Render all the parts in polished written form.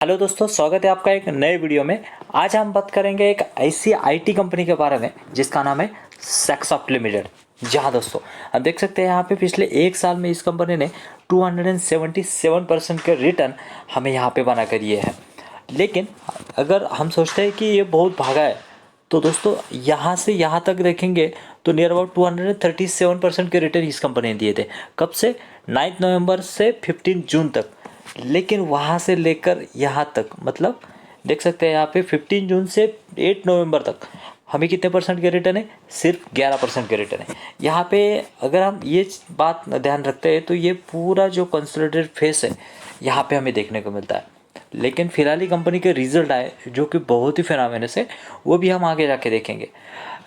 Hello दोस्तों, स्वागत है आपका एक नए वीडियो में। आज हम बात करेंगे एक ऐसी आईटी कंपनी के बारे में जिसका नाम है सेक्सॉफ्ट लिमिटेड। जहां दोस्तों आप देख सकते हैं यहाँ पे पिछले एक साल में इस कंपनी ने 277% के रिटर्न हमें यहाँ पे बना कर दिए हैं। लेकिन अगर हम सोचते हैं कि ये बहुत भागा है तो दोस्तों यहाँ से यहाँ तक देखेंगे तो नियर अबाउट 237% के रिटर्न इस कंपनी ने दिए थे। कब से? 9 नवंबर से 15 जून तक। लेकिन वहाँ से लेकर यहाँ तक मतलब देख सकते हैं यहाँ पे 15 जून से 8 नवंबर तक हमें कितने परसेंट के रिटर्न है? सिर्फ 11% के रिटर्न है। यहाँ पे अगर हम ये बात ध्यान रखते हैं तो ये पूरा जो कंसोलिडेटेड फेस है यहाँ पे हमें देखने को मिलता है। लेकिन फिलहाल ही कंपनी के रिजल्ट आए जो कि बहुत ही फिनोमिनस है, वो भी हम आगे जाके देखेंगे।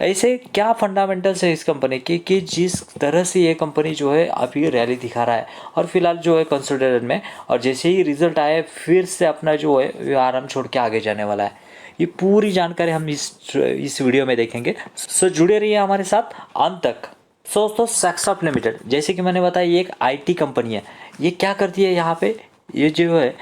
ऐसे क्या फंडामेंटल्स है इस कंपनी की कि जिस तरह से ये कंपनी जो है अभी रैली दिखा रहा है और फिलहाल जो है कंसोलिडेटेड में, और जैसे ही रिजल्ट आए फिर से अपना जो है आराम छोड़ के आगे जाने वाला है। ये पूरी जानकारी हम इस वीडियो में देखेंगे। सो जुड़े रहिए हमारे साथ अंत तक। दोस्तों सेक्सॉफ्ट लिमिटेड जैसे कि मैंने बताया ये एक आईटी कंपनी है। ये क्या करती है यहाँ पे? ये जो है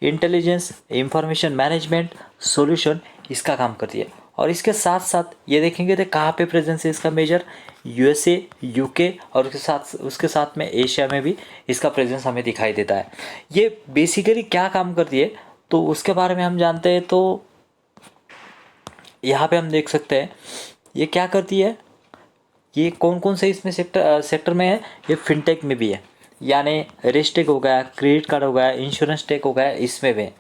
इंटेलिजेंस इंफॉर्मेशन मैनेजमेंट सॉल्यूशन इसका काम करती है। और इसके साथ साथ ये देखेंगे तो कहाँ पे प्रेजेंस है इसका मेजर? यूएसए, यूके और उसके साथ में एशिया में भी इसका प्रेजेंस हमें दिखाई देता है। ये बेसिकली क्या काम करती है तो उसके बारे में हम जानते हैं। तो यहाँ पे हम देख सकते हैं ये क्या करती है, ये कौन कौन से इसमें सेक्टर में है। ये फिनटेक में भी है, यानी रेस्टेक हो गया, क्रेडिट कार्ड हो गया, इंश्योरेंस टेक हो गया, इसमें भी है।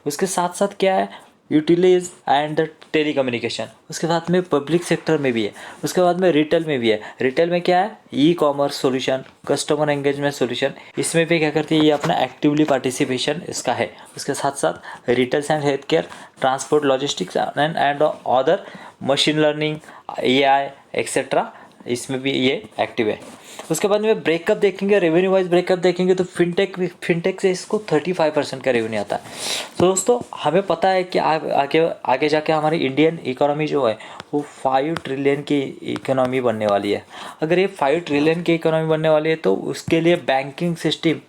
उसके साथ साथ क्या है? Utilities and telecommunication. उसके साथ में पब्लिक सेक्टर में भी है। उसके बाद में रिटेल में भी है। रिटेल में क्या है? E commerce solution, customer engagement solution. इसमें भी क्या करती है? ये अपना एक्टिवली पार्टिसिपेशन इसका है। उसके साथ साथ retails and health care, transport logistics and other, machine learning, AI etcetera, इसमें भी ये एक्टिव है। उसके बाद में ब्रेकअप देखेंगे, रेवेन्यू वाइज ब्रेकअप देखेंगे तो फिनटेक से इसको 35% का रेवेन्यू आता है। तो दोस्तों हमें पता है कि आगे जाके हमारी इंडियन इकोनॉमी जो है वो 5 ट्रिलियन की इकोनॉमी बनने वाली है। अगर ये 5 ट्रिलियन की इकोनॉमी बनने वाली है तो उसके लिए बैंकिंग सिस्टम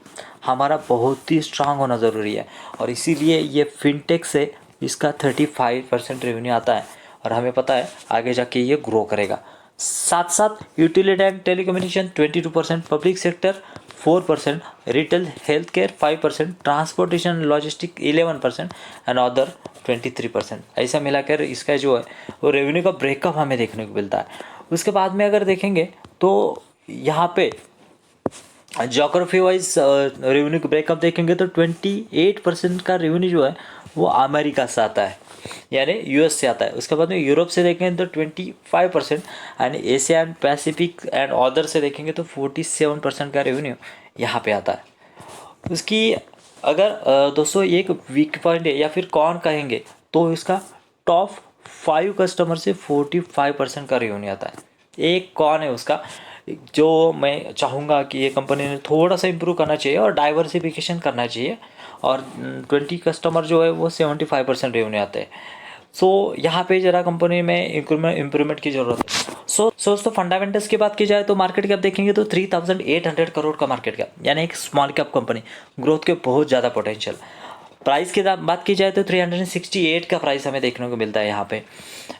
हमारा बहुत ही स्ट्रांग होना ज़रूरी है। और इसीलिए ये फिनटेक से इसका 35% रेवेन्यू आता है और हमें पता है आगे जाके ये ग्रो करेगा। साथ साथ utility and telecommunication 22%, public sector 4%, retail health care 5%, transportation logistic 11% and other 23%। ऐसा मिलाकर इसका जो है वो रेवेन्यू का ब्रेकअप हमें देखने को मिलता है। उसके बाद में अगर देखेंगे तो यहाँ पे जोग्राफी वाइज रेवेन्यू का ब्रेकअप देखेंगे तो 28% का रेवेन्यू जो है वो अमेरिका से आता है, यानी यूएस से आता है। उसके बाद में यूरोप से देखेंगे तो 25% and Asia and Pacific and other से देखेंगे तो 47% का रेवेन्यू यहाँ पे आता है। उसकी अगर दोस्तों एक वीक पॉइंट है या फिर कौन कहेंगे तो इसका टॉप 5 कस्टमर से 45% का रेवेन्यू आता है। एक कौन है उसका, जो मैं चाहूँगा कि ये कंपनी ने थोड़ा सा इम्प्रूव करना चाहिए और डाइवर्सिफिकेशन करना चाहिए। और 20 कस्टमर जो है वो 75% रेवेन्यू आते हैं। सो यहाँ पे ज़रा कंपनी में इम्प्रूवमेंट की ज़रूरत है। सो दोस्तों फंडामेंटल्स की बात की जाए तो मार्केट कैप देखेंगे तो 3800 करोड़ का मार्केट कैप, यानी एक स्मॉल कैप कंपनी, ग्रोथ के बहुत ज़्यादा पोटेंशियल। प्राइस की बात की जाए तो 368 का प्राइस हमें देखने को मिलता है यहाँ पे।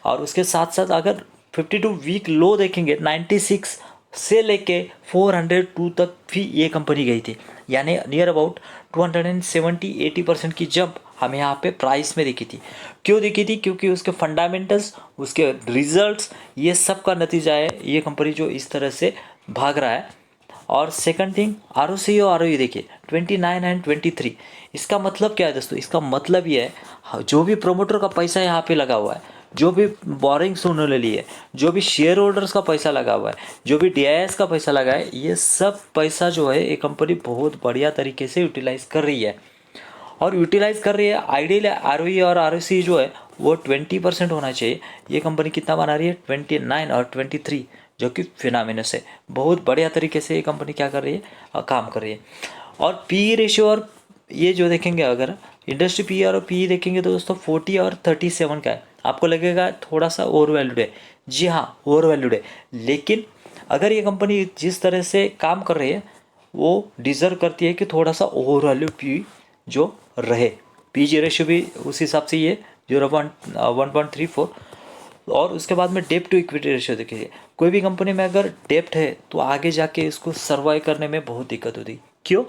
और उसके साथ साथ अगर 52 वीक लो देखेंगे 96 से लेके 402 तक भी ये कंपनी गई थी, यानी नियर अबाउट 270-80% की जंप हमें यहाँ पे प्राइस में दिखी थी। क्यों दिखी थी? क्योंकि उसके फंडामेंटल्स, उसके रिजल्ट्स, ये सब का नतीजा है ये कंपनी जो इस तरह से भाग रहा है। और सेकंड थिंग आरओसी और आरओई देखिए 29 एंड 23। इसका मतलब क्या है दोस्तों? इसका मतलब ये है जो भी प्रोमोटर का पैसा यहाँ पे लगा हुआ है, जो भी बोरिंग्स उन्होंने लिए है, जो भी शेयर होल्डर्स का पैसा लगा हुआ है, जो भी डीआईएस का पैसा लगा है, ये सब पैसा जो है ये कंपनी बहुत बढ़िया तरीके से यूटिलाइज कर रही है। और यूटिलाइज कर रही है आइडियल आरओई और आरओसी जो है वो 20% होना चाहिए। ये कंपनी कितना बना रही है? 29 और 23, जो कि फिनोमिनस है। बहुत बढ़िया तरीके से ये कंपनी क्या कर रही है? काम कर रही है। और पी रेशियो और ये जो देखेंगे, अगर इंडस्ट्री पी और पी देखेंगे तो दोस्तों 40 और 37 का है। आपको लगेगा थोड़ा सा ओवर वैल्यूड है, जी हाँ ओवर वैल्यूड है। लेकिन अगर ये कंपनी जिस तरह से काम कर रही है वो डिज़र्व करती है कि थोड़ा सा ओवर वैल्यू पी जो रहे। पीजी रेशियो भी उस हिसाब से ये 1.34। और उसके बाद में डेप्ट टू इक्विटी रेशियो देखिए, कोई भी कंपनी में अगर डेप्ट है तो आगे जाके इसको सर्वाइव करने में बहुत दिक्कत होती। क्यों?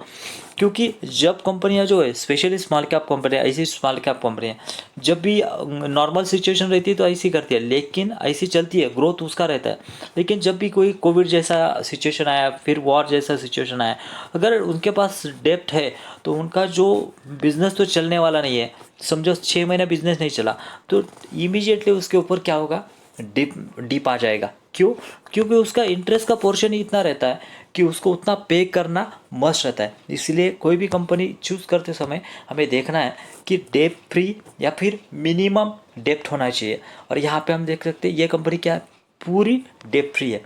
क्योंकि जब कंपनियां जो है, स्पेशली स्मॉल कैप कंपनियां, ऐसी स्मॉल कैप कंपनियां जब भी नॉर्मल सिचुएशन रहती है तो ऐसी करती है, लेकिन ऐसी चलती है, ग्रोथ उसका रहता है। लेकिन जब भी कोई कोविड जैसा सिचुएशन आया, फिर वॉर जैसा सिचुएशन आया, अगर उनके पास डेप्ट है तो उनका जो बिजनेस तो चलने वाला नहीं है। समझो 6 महीने बिजनेस नहीं चला तो इमीडिएटली उसके ऊपर क्या होगा, डिप आ जाएगा। क्यों? क्योंकि उसका इंटरेस्ट का पोर्शन ही इतना रहता है कि उसको उतना पे करना मस्ट रहता है। इसलिए कोई भी कंपनी चूज़ करते समय हमें देखना है कि डेप फ्री या फिर मिनिमम डेप्ट होना चाहिए। और यहाँ पे हम देख सकते हैं ये कंपनी क्या है, पूरी डेप फ्री है।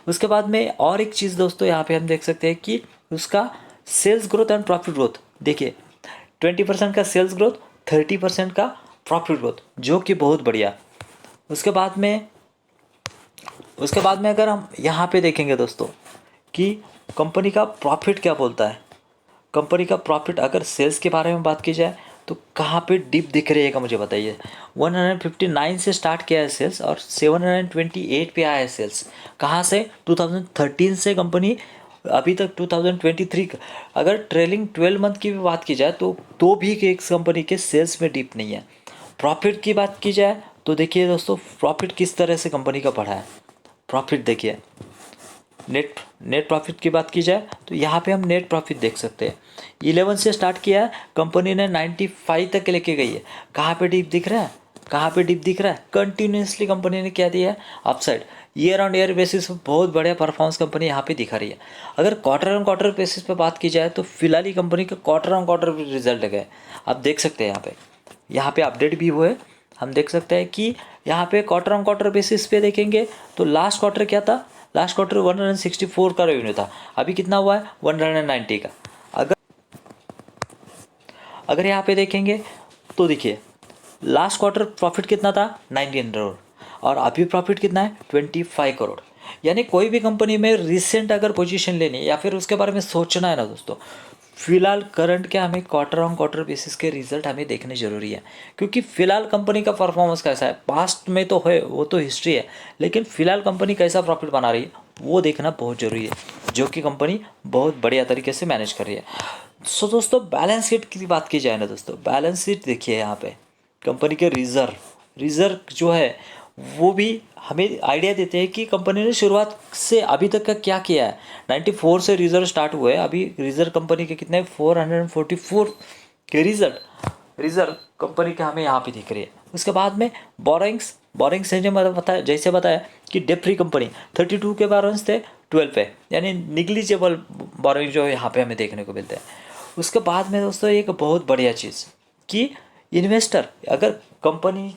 उसके बाद में और एक चीज़ दोस्तों यहाँ पे हम देख सकते हैं कि उसका sales growth and profit growth देखिए, 20% का सेल्स ग्रोथ, 30% का प्रॉफिट ग्रोथ, जो कि बहुत बढ़िया। उसके बाद में अगर हम यहाँ पे देखेंगे दोस्तों कि कंपनी का प्रॉफिट क्या बोलता है, कंपनी का प्रॉफिट अगर सेल्स के बारे में बात की जाए तो कहाँ पे डिप दिख रही है मुझे बताइए। 159 से स्टार्ट किया है सेल्स और 728 पे आया है सेल्स। कहाँ से? 2013 से कंपनी अभी तक 2023 का अगर ट्रेलिंग 12 मंथ की भी बात की जाए तो भी एक कंपनी के सेल्स में डिप नहीं है। प्रॉफिट की बात की जाए तो देखिए दोस्तों, प्रॉफिट किस तरह से कंपनी का बढ़ा है। प्रॉफिट देखिए, नेट प्रॉफिट की बात की जाए तो यहाँ पे हम नेट प्रॉफिट देख सकते हैं। 11 से स्टार्ट किया है, कंपनी ने 95 तक लेके गई है। कहाँ पे डिप दिख रहा है? कहाँ पे डिप दिख रहा है? कंटिन्यूसली कंपनी ने क्या दिया है, upside. Year on year basis पे बहुत बढ़िया परफॉर्मेंस कंपनी यहाँ पे दिखा रही है। अगर क्वार्टर ऑन क्वार्टर बेसिस पे बात की जाए तो फिलहाल ही कंपनी का क्वार्टर ऑन क्वार्टर रिजल्ट गए, आप देख सकते हैं। यहाँ पे अपडेट भी हुए, हम देख सकते हैं कि यहाँ पे क्वार्टर ऑन क्वार्टर बेसिस पे देखेंगे तो लास्ट क्वार्टर क्या था, लास्ट क्वार्टर 164 का रेवेन्यू था, अभी कितना हुआ है 190 का। अगर यहाँ पे देखेंगे तो देखिए लास्ट क्वार्टर प्रॉफिट कितना था 19 करोड़ और अभी प्रॉफिट कितना है 25 करोड़। यानी कोई भी कंपनी में रिसेंट अगर पोजीशन लेनी है या फिर उसके बारे में सोचना है ना दोस्तों, फिलहाल करंट के हमें क्वार्टर ऑन क्वार्टर बेसिस के रिजल्ट हमें देखने जरूरी है। क्योंकि फिलहाल कंपनी का परफॉर्मेंस कैसा है, पास्ट में तो है वो तो हिस्ट्री है, लेकिन फिलहाल कंपनी कैसा प्रॉफिट बना रही है वो देखना बहुत ज़रूरी है, जो कि कंपनी बहुत बढ़िया तरीके से मैनेज कर रही है। सो दोस्तों बैलेंस शीट की बात की जाए ना दोस्तों, बैलेंस शीट देखिए यहाँ पे कंपनी के रिजर्व जो है वो भी हमें आइडिया देते हैं कि कंपनी ने शुरुआत से अभी तक का क्या किया है। 94 से रिजर्व स्टार्ट हुए, अभी रिजर्व कंपनी के कितने 444 के रिजर्व कंपनी के हमें यहाँ पे दिख रही है। उसके बाद में बोरिंग्स ने बताया, जैसे बताया कि डेप फ्री कंपनी 32 के बोरिंग्स थे 12 पे, यानी निग्लिजिबल बोरिंग जो यहाँ पे हमें देखने को मिलते हैं। उसके बाद में दोस्तों एक बहुत बढ़िया चीज़ कि इन्वेस्टर अगर कंपनी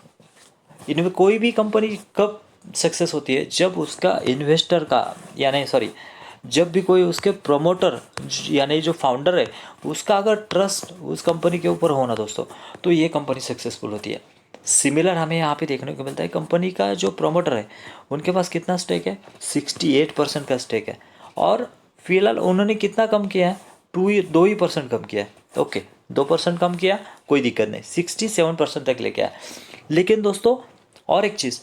इनमें कोई भी कंपनी कब सक्सेस होती है, जब उसका इन्वेस्टर का जब भी कोई उसके प्रमोटर यानी जो फाउंडर है उसका अगर ट्रस्ट उस कंपनी के ऊपर होना दोस्तों, तो ये कंपनी सक्सेसफुल होती है। सिमिलर हमें यहाँ पे देखने को मिलता है, कंपनी का जो प्रमोटर है उनके पास कितना स्टेक है 68% का स्टेक है और फिलहाल उन्होंने कितना कम किया है 2% कम किया है। ओके 2% कम किया, कोई दिक्कत नहीं, 67% तक लेके आया। लेकिन दोस्तों और एक चीज़,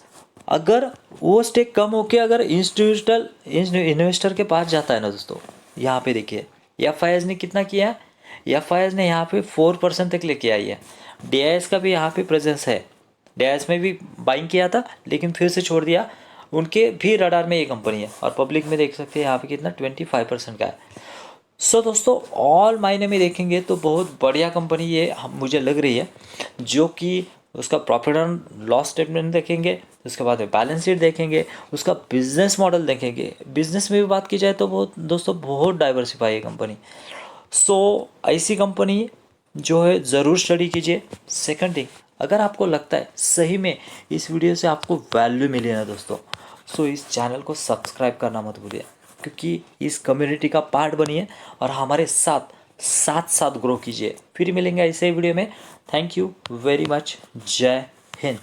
अगर वो स्टेक कम होके अगर इंस्टीट्यूशनल इन्वेस्टर के पास जाता है ना दोस्तों, यहाँ पे देखिए एफआईएस ने कितना किया है, एफआईएस ने यहाँ पे 4% तक लेके आई है। डीआईएस का भी यहाँ पे प्रेजेंस है, डीआईएस में भी बाइंग किया था लेकिन फिर से छोड़ दिया, उनके भी रडार में ये कंपनी है। और पब्लिक में देख सकते हैं यहाँ पे कितना 25% का है। सो दोस्तों ऑल मायने में देखेंगे तो बहुत बढ़िया कंपनी ये मुझे लग रही है, जो कि उसका प्रॉफिट एंड लॉस स्टेटमेंट देखेंगे, उसके बाद बैलेंस शीट देखेंगे, उसका बिजनेस मॉडल देखेंगे। बिजनेस में भी बात की जाए तो दोस्तों बहुत डाइवर्सिफाई है कंपनी। सो ऐसी कंपनी जो है ज़रूर स्टडी कीजिए। सेकंड थिंग, अगर आपको लगता है सही में इस वीडियो से आपको वैल्यू मिली ना दोस्तों, सो इस चैनल को सब्सक्राइब करना मत भूलिए, क्योंकि इस कम्युनिटी का पार्ट बनिए और हमारे साथ ग्रो कीजिए। फिर मिलेंगे ऐसे वीडियो में। Thank you very much. जय हिंद।